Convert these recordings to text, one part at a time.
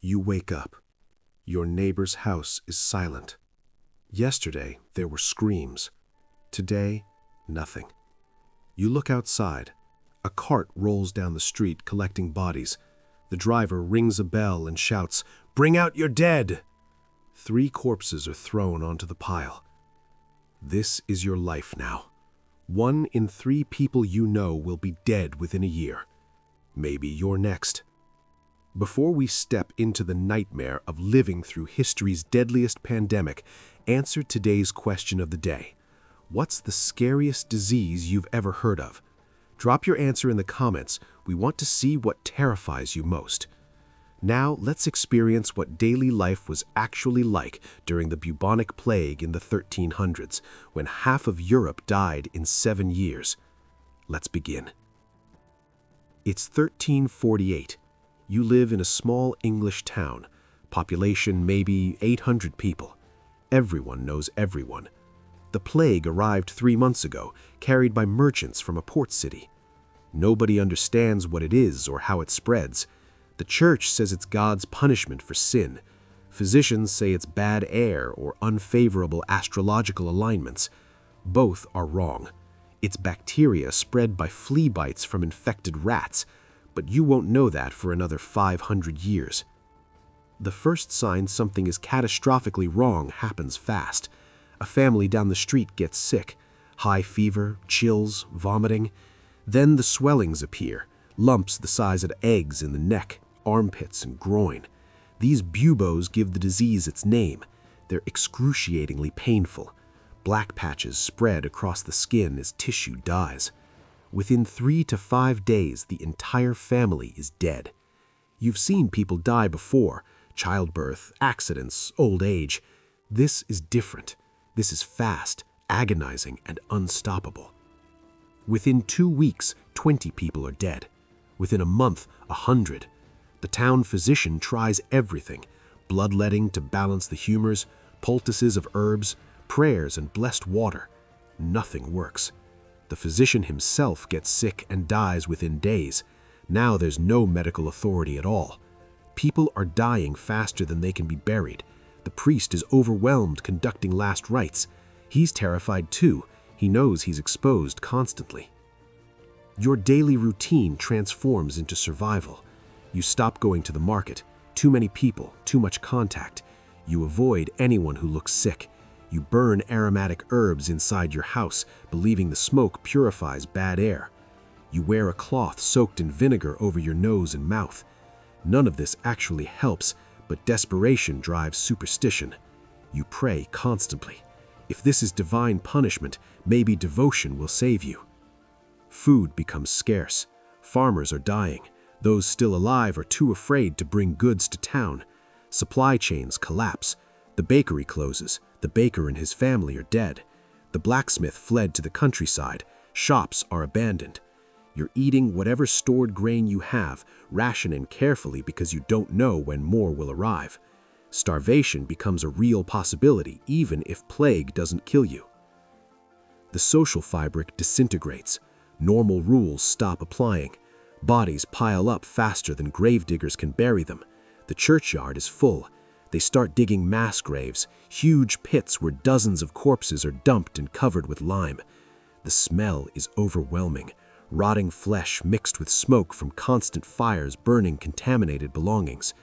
You wake up. Your neighbor's house is silent. Yesterday, there were screams. Today, nothing. You look outside. A cart rolls down the street collecting bodies. The driver rings a bell and shouts, "Bring out your dead!" 3 corpses are thrown onto the pile. This is your life now. 1 in 3 people you know will be dead within a year. Maybe you're next. Before we step into the nightmare of living through history's deadliest pandemic, answer today's question of the day. What's the scariest disease you've ever heard of? Drop your answer in the comments. We want to see what terrifies you most. Now, let's experience what daily life was actually like during the Bubonic Plague in the 1300s, when half of Europe died in 7 years. Let's begin. It's 1348. You live in a small English town, population maybe 800 people. Everyone knows everyone. The plague arrived 3 months ago, carried by merchants from a port city. Nobody understands what it is or how it spreads. The church says it's God's punishment for sin. Physicians say it's bad air or unfavorable astrological alignments. Both are wrong. It's bacteria spread by flea bites from infected rats, but you won't know that for another 500 years. The first sign something is catastrophically wrong happens fast. A family down the street gets sick. High fever, chills, vomiting. Then the swellings appear, lumps the size of eggs in the neck, armpits, and groin. These buboes give the disease its name. They're excruciatingly painful. Black patches spread across the skin as tissue dies. Within 3 to 5 days, the entire family is dead. You've seen people die before: childbirth, accidents, old age. This is different. This is fast, agonizing, and unstoppable. Within 2 weeks, 20 people are dead. Within a month, 100. The town physician tries everything: bloodletting to balance the humors, poultices of herbs, prayers, and blessed water. Nothing works. The physician himself gets sick and dies within days. Now there's no medical authority at all. People are dying faster than they can be buried. The priest is overwhelmed conducting last rites. He's terrified too. He knows he's exposed constantly. Your daily routine transforms into survival. You stop going to the market. Too many people, too much contact. You avoid anyone who looks sick. You burn aromatic herbs inside your house, believing the smoke purifies bad air. You wear a cloth soaked in vinegar over your nose and mouth. None of this actually helps, but desperation drives superstition. You pray constantly. If this is divine punishment, maybe devotion will save you. Food becomes scarce. Farmers are dying. Those still alive are too afraid to bring goods to town. Supply chains collapse. The bakery closes. The baker and his family are dead. The blacksmith fled to the countryside. Shops are abandoned. You're eating whatever stored grain you have, rationing carefully because you don't know when more will arrive. Starvation becomes a real possibility even if plague doesn't kill you. The social fabric disintegrates. Normal rules stop applying. Bodies pile up faster than gravediggers can bury them. The churchyard is full. They start digging mass graves, huge pits where dozens of corpses are dumped and covered with lime. The smell is overwhelming. Rotting flesh mixed with smoke from constant fires burning contaminated belongings.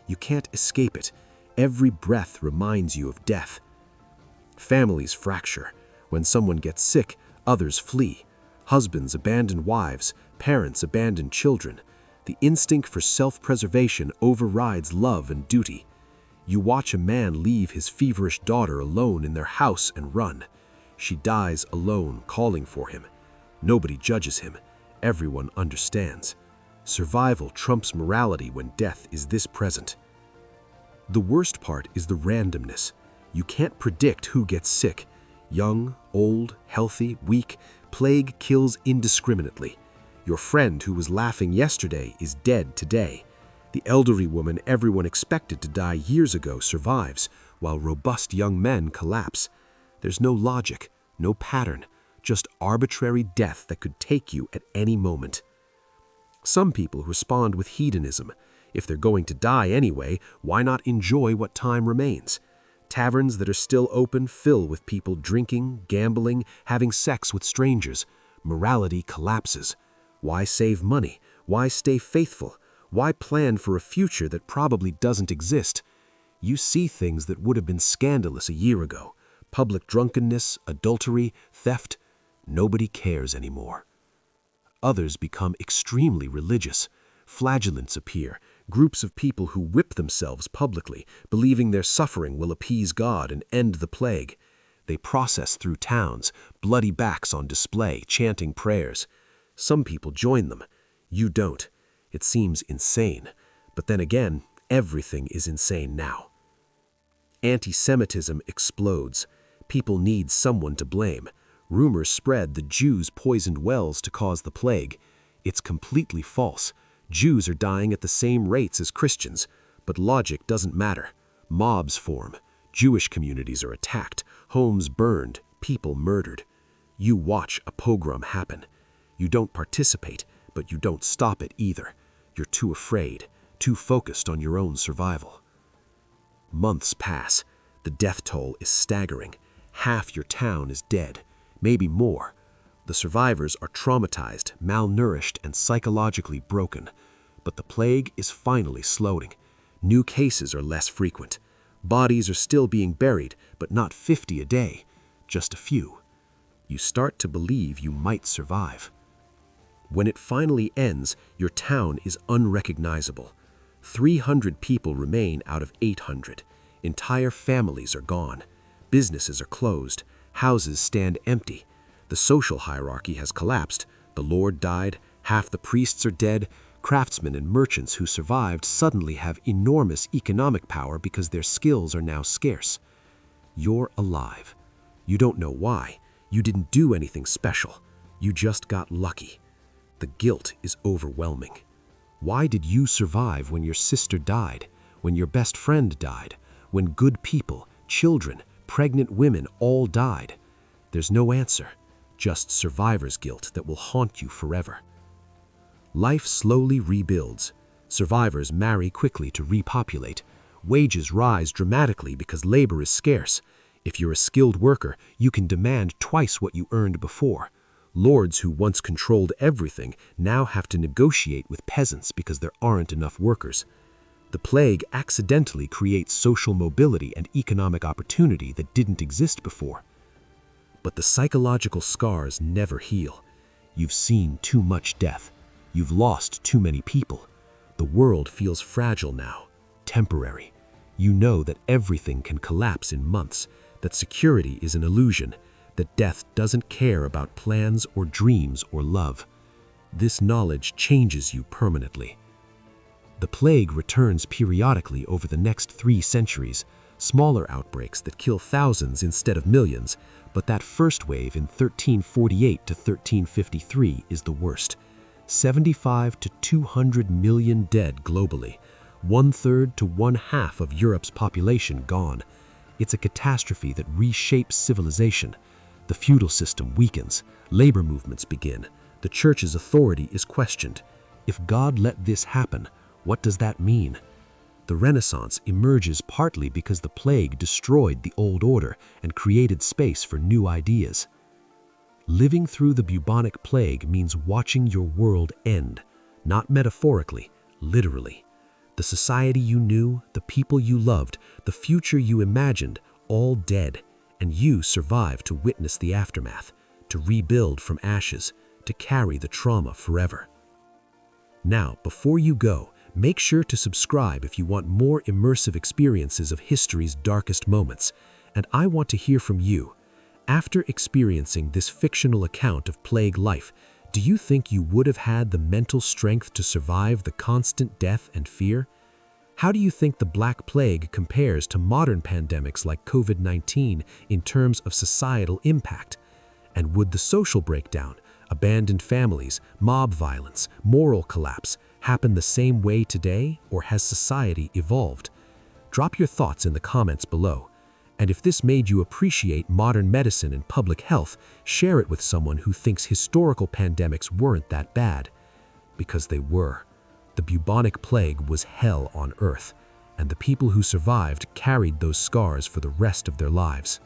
You can't escape it. Every breath reminds you of death. Families fracture. When someone gets sick, others flee. Husbands abandon wives, parents abandon children. The instinct for self-preservation overrides love and duty. You watch a man leave his feverish daughter alone in their house and run. She dies alone, calling for him. Nobody judges him. Everyone understands. Survival trumps morality when death is this present. The worst part is the randomness. You can't predict who gets sick. Young, old, healthy, weak, plague kills indiscriminately. Your friend who was laughing yesterday is dead today. The elderly woman everyone expected to die years ago survives, while robust young men collapse. There's no logic, no pattern, just arbitrary death that could take you at any moment. Some people respond with hedonism. If they're going to die anyway, why not enjoy what time remains? Taverns that are still open fill with people drinking, gambling, having sex with strangers. Morality collapses. Why save money? Why stay faithful? Why plan for a future that probably doesn't exist? You see things that would have been scandalous a year ago. Public drunkenness, adultery, theft. Nobody cares anymore. Others become extremely religious. Flagellants appear, groups of people who whip themselves publicly, believing their suffering will appease God and end the plague. They process through towns, bloody backs on display, chanting prayers. Some people join them. You don't. It seems insane. But then again, everything is insane now. Anti-Semitism explodes. People need someone to blame. Rumors spread the Jews poisoned wells to cause the plague. It's completely false. Jews are dying at the same rates as Christians, but logic doesn't matter. Mobs form. Jewish communities are attacked, homes burned, people murdered. You watch a pogrom happen. You don't participate, but you don't stop it either. You're too afraid, too focused on your own survival. Months pass. The death toll is staggering. Half your town is dead, maybe more. The survivors are traumatized, malnourished, and psychologically broken. But the plague is finally slowing. New cases are less frequent. Bodies are still being buried, but not 50 a day, just a few. You start to believe you might survive. When it finally ends, your town is unrecognizable. 300 people remain out of 800. Entire families are gone. Businesses are closed. Houses stand empty. The social hierarchy has collapsed. The Lord died. Half the priests are dead. Craftsmen and merchants who survived suddenly have enormous economic power because their skills are now scarce. You're alive. You don't know why. You didn't do anything special. You just got lucky. The guilt is overwhelming. Why did you survive when your sister died, when your best friend died, when good people, children, pregnant women all died? There's no answer, just survivor's guilt that will haunt you forever. Life slowly rebuilds. Survivors marry quickly to repopulate. Wages rise dramatically because labor is scarce. If you're a skilled worker, you can demand twice what you earned before. Lords who once controlled everything now have to negotiate with peasants because there aren't enough workers. The plague accidentally creates social mobility and economic opportunity that didn't exist before. But the psychological scars never heal. You've seen too much death. You've lost too many people. The world feels fragile now, temporary. You know that everything can collapse in months, that security is an illusion, that death doesn't care about plans or dreams or love. This knowledge changes you permanently. The plague returns periodically over the next 3 centuries, smaller outbreaks that kill thousands instead of millions, but that first wave in 1348 to 1353 is the worst. 75 to 200 million dead globally, 1/3 to 1/2 of Europe's population gone. It's a catastrophe that reshapes civilization. The feudal system weakens, labor movements begin, the church's authority is questioned. If God let this happen, what does that mean? The Renaissance emerges partly because the plague destroyed the old order and created space for new ideas. Living through the bubonic plague means watching your world end, not metaphorically, literally. The society you knew, the people you loved, the future you imagined, all dead, and you survived to witness the aftermath, to rebuild from ashes, to carry the trauma forever. Now, before you go, make sure to subscribe if you want more immersive experiences of history's darkest moments, and I want to hear from you. After experiencing this fictional account of plague life, do you think you would have had the mental strength to survive the constant death and fear? How do you think the Black Plague compares to modern pandemics like COVID-19 in terms of societal impact? And would the social breakdown, abandoned families, mob violence, moral collapse happen the same way today, or has society evolved? Drop your thoughts in the comments below. And if this made you appreciate modern medicine and public health, share it with someone who thinks historical pandemics weren't that bad. Because they were. The bubonic plague was hell on earth, and the people who survived carried those scars for the rest of their lives.